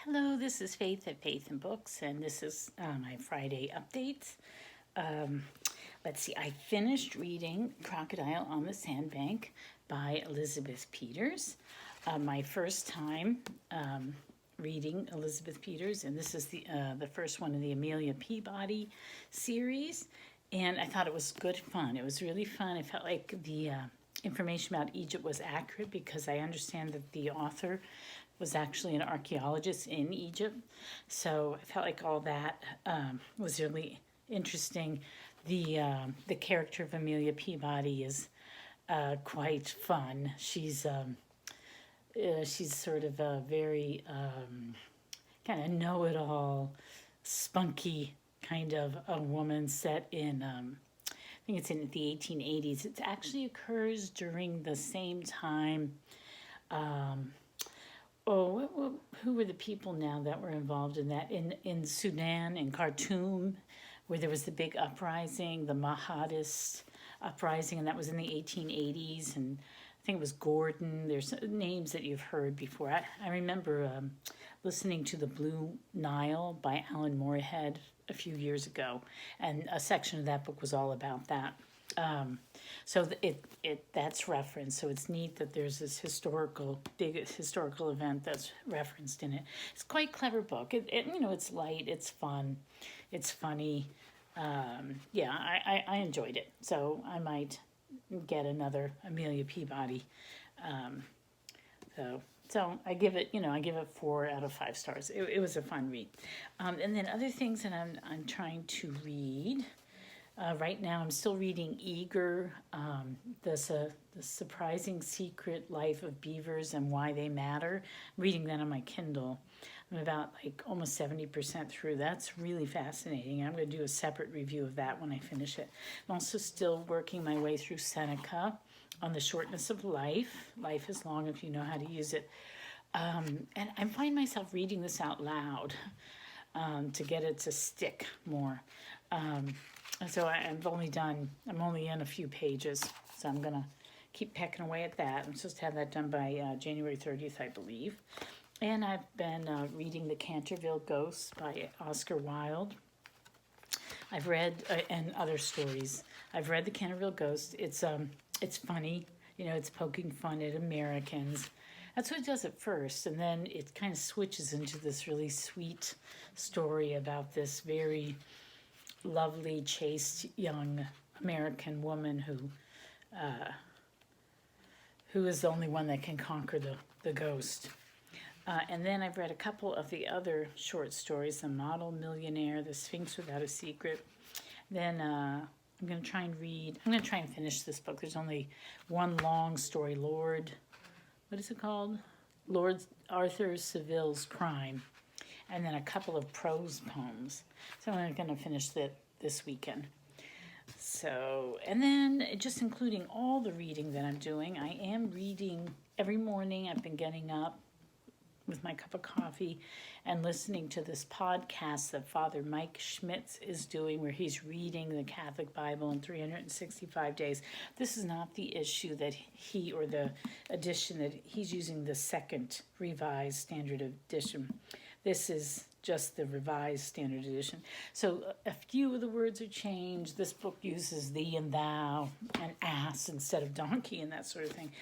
Hello, this is Faith at Faith and Books, and this is my Friday updates. Um, let's see, I finished reading Crocodile on the Sandbank by Elizabeth Peters. My first time reading Elizabeth Peters, and this is the first one in the Amelia Peabody series. And I thought it was good fun. It was really fun. I felt like the information about Egypt was accurate because I understand that the author was actually an archaeologist in Egypt. So I felt like all that was really interesting. The character of Amelia Peabody is quite fun. She's sort of a very kind of know-it-all, spunky kind of a woman set in, I think it's in the 1880s. It actually occurs during the same time. Who were the people now that were involved in that? In Sudan, in Khartoum, where there was the big uprising, the Mahadist uprising, and that was in the 1880s. And I think it was Gordon. There's names that you've heard before. I remember listening to The Blue Nile by Alan Moorhead a few years ago, and a section of that book was all about that. So that's referenced. So it's neat that there's this big historical event that's referenced in it. It's quite a clever book. It's light, it's fun, it's funny. I enjoyed it. So I might get another Amelia Peabody. So I give it, 4 out of 5 stars. It was a fun read. And then other things that I'm trying to read. Right now, I'm still reading Eager, the surprising secret life of beavers and why they matter. I'm reading that on my Kindle. I'm about almost 70% through. That's really fascinating. I'm going to do a separate review of that when I finish it. I'm also still working my way through Seneca on the shortness of life. Life is long if you know how to use it. And I find myself reading this out loud to get it to stick more. So I'm only in a few pages, so I'm going to keep pecking away at that. I'm supposed to have that done by January 30th, I believe. And I've been reading The Canterville Ghosts by Oscar Wilde. I've read, and other stories. I've read The Canterville Ghosts. It's funny, it's poking fun at Americans. That's what it does at first, and then it kind of switches into this really sweet story about this very lovely, chaste young American woman who is the only one that can conquer the ghost. And then I've read a couple of the other short stories, The Model Millionaire, The Sphinx Without a Secret. Then I'm going to try and finish this book. There's only one long story, what is it called? Lord Arthur Saville's Crime. And then a couple of prose poems. So I'm going to finish that this weekend. So, and then just including all the reading that I'm doing, I am reading every morning. I've been getting up with my cup of coffee and listening to this podcast that Father Mike Schmitz is doing, where he's reading the Catholic Bible in 365 days. This is not the issue that or the edition that he's using, the second revised standard edition. This is just the revised standard edition. So a few of the words are changed. This book uses thee and thou and ass instead of donkey and that sort of thing.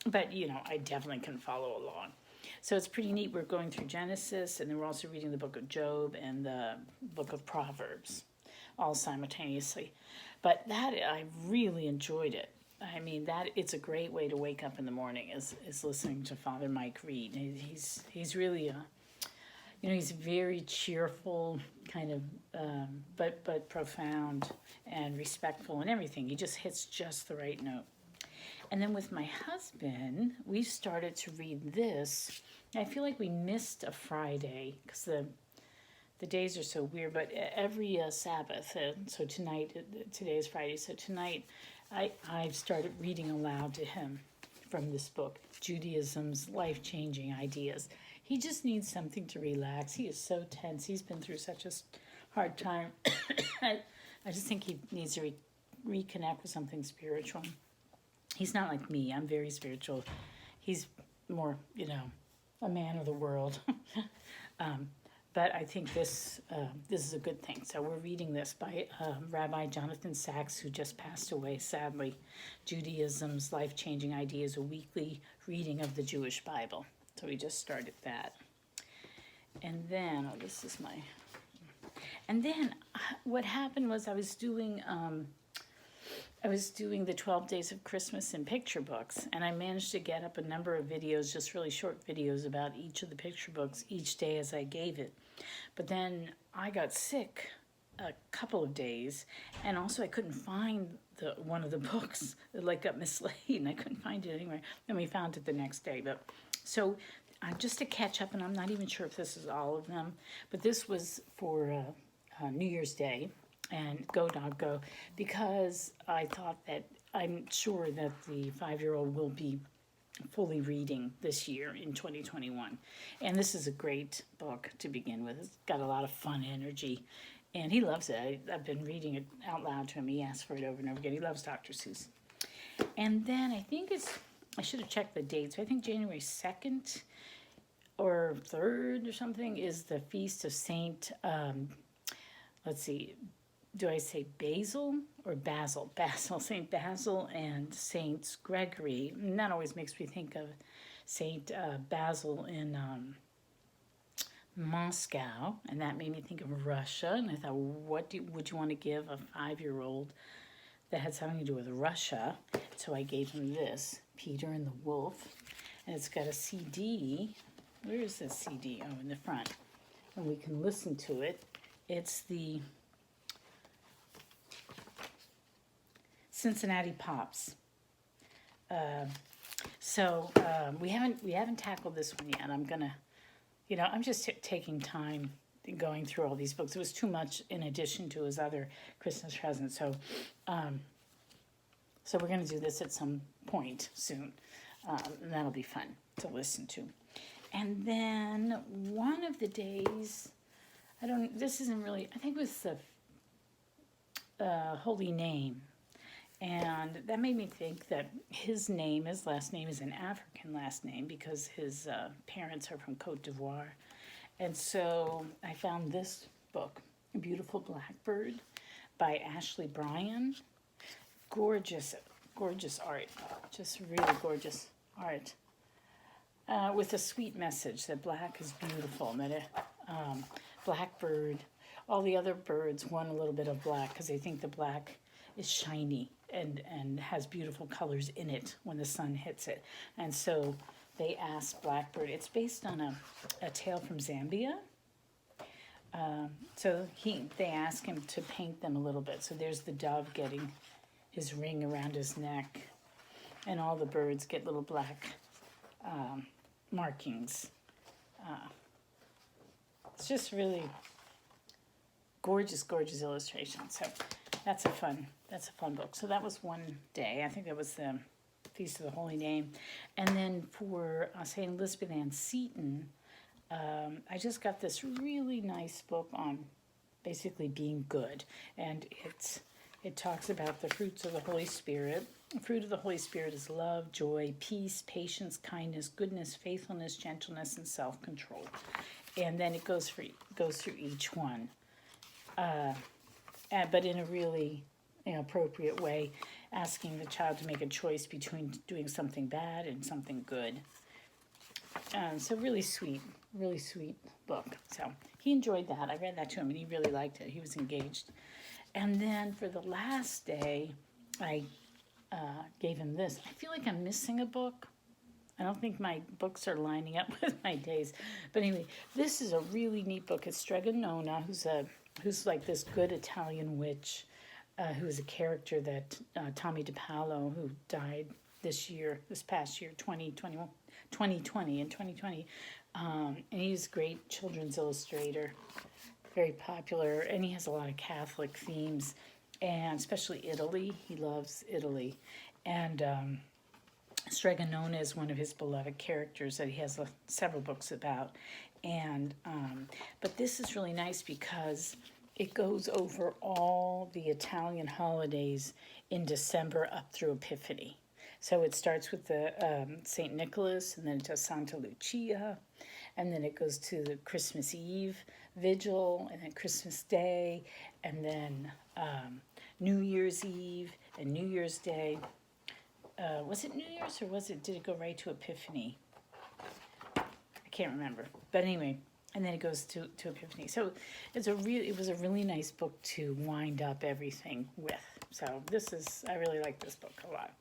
But, I definitely can follow along. So it's pretty neat. We're going through Genesis, and then we're also reading the book of Job and the book of Proverbs, all simultaneously. But I really enjoyed it. I mean, it's a great way to wake up in the morning is listening to Father Mike read. He's really he's very cheerful, kind of, but profound and respectful and everything. He just hits just the right note. And then with my husband, we started to read this. I feel like we missed a Friday because the days are so weird, but every Sabbath, so today is Friday, so tonight I've started reading aloud to him from this book, Judaism's Life-Changing Ideas. He just needs something to relax. He is so tense. He's been through such a hard time. I just think he needs to reconnect with something spiritual. He's not like me. I'm very spiritual. He's more, a man of the world. But I think this is a good thing. So we're reading this by Rabbi Jonathan Sachs, who just passed away, sadly. Judaism's Life-Changing Ideas, a weekly reading of the Jewish Bible. So we just started that. And then, this is my... And then what happened was I was doing the 12 Days of Christmas in picture books, and I managed to get up a number of videos, just really short videos about each of the picture books each day as I gave it. But then I got sick a couple of days, and also I couldn't find one of the books. It got mislaid, and I couldn't find it anywhere. Then we found it the next day. But so just to catch up, and I'm not even sure if this is all of them, but this was for New Year's Day. And Go Dog Go, because I thought that I'm sure that the 5-year-old will be fully reading this year in 2021. And this is a great book to begin with. It's got a lot of fun energy, and he loves it. I've been reading it out loud to him. He asks for it over and over again. He loves Dr. Seuss. And then I think I should have checked the dates. I think January 2nd or 3rd or something is the feast of Saint, let's see, do I say Basil or Basil? Basil, St. Basil and St. Gregory. And that always makes me think of St. Basil in Moscow, and that made me think of Russia. And I thought, would you want to give a 5-year-old that had something to do with Russia? So I gave him this, Peter and the Wolf, and it's got a CD. Where is this CD? Oh, in the front. And we can listen to it. It's the Cincinnati Pops. We haven't tackled this one yet. I'm gonna, I'm just taking time going through all these books. It was too much in addition to his other Christmas presents. So we're gonna do this at some point soon, and that'll be fun to listen to. And then one of the days, this isn't really, I think it was the Holy Name. And that made me think that his last name is an African last name because his parents are from Côte d'Ivoire. And so I found this book, Beautiful Blackbird by Ashley Bryan. Gorgeous, gorgeous art, just really gorgeous art. With a sweet message that black is beautiful, and that blackbird, all the other birds want a little bit of black because they think the black is shiny and has beautiful colors in it when the sun hits it. And so they asked Blackbird, it's based on a tale from Zambia. So they asked him to paint them a little bit. So there's the dove getting his ring around his neck, and all the birds get little black markings. It's just really gorgeous, gorgeous illustration. So that's a fun book. So that was one day. I think that was the Feast of the Holy Name. And then for St. Elizabeth Ann Seton, I just got this really nice book on basically being good. And it talks about the fruits of the Holy Spirit. The fruit of the Holy Spirit is love, joy, peace, patience, kindness, goodness, faithfulness, gentleness, and self-control. And then it goes through each one. But in a really appropriate way, asking the child to make a choice between doing something bad and something good. So really sweet book. So he enjoyed that. I read that to him, and he really liked it. He was engaged. And then for the last day, I gave him this. I feel like I'm missing a book. I don't think my books are lining up with my days. But anyway, this is a really neat book. It's Strega Nona, who's like this good Italian witch, who is a character that Tommy DePaolo, who died this past year, 2020, and he's a great children's illustrator, very popular, and he has a lot of Catholic themes, and especially Italy. He loves Italy, and Strega Nona is one of his beloved characters that he has several books about, and but this is really nice because it goes over all the Italian holidays in December up through Epiphany. So it starts with the St. Nicholas, and then to Santa Lucia, and then it goes to the Christmas Eve vigil, and then Christmas Day, and then New Year's Eve and New Year's Day. Was it New Year's, or did it go right to Epiphany? I can't remember. But anyway, and then it goes to Epiphany. So it was a really nice book to wind up everything with. So I really like this book a lot.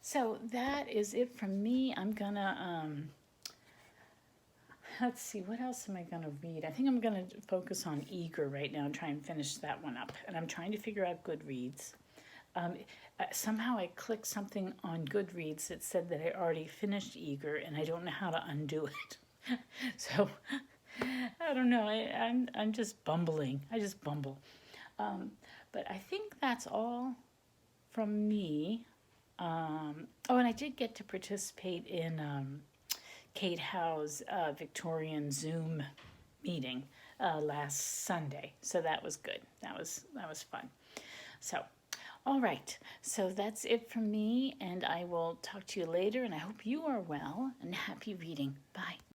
So that is it from me. I'm gonna, let's see, what else am I gonna read? I think I'm gonna focus on Eager right now and try and finish that one up. And I'm trying to figure out Goodreads. Somehow I clicked something on Goodreads that said that I already finished Eager, and I don't know how to undo it. So I don't know. I'm just bumbling. I just bumble. But I think that's all from me. Oh, and I did get to participate in Kate Howe's Victorian Zoom meeting last Sunday. So that was good. That was fun. So, all right. So that's it from me, and I will talk to you later, and I hope you are well, and happy reading. Bye.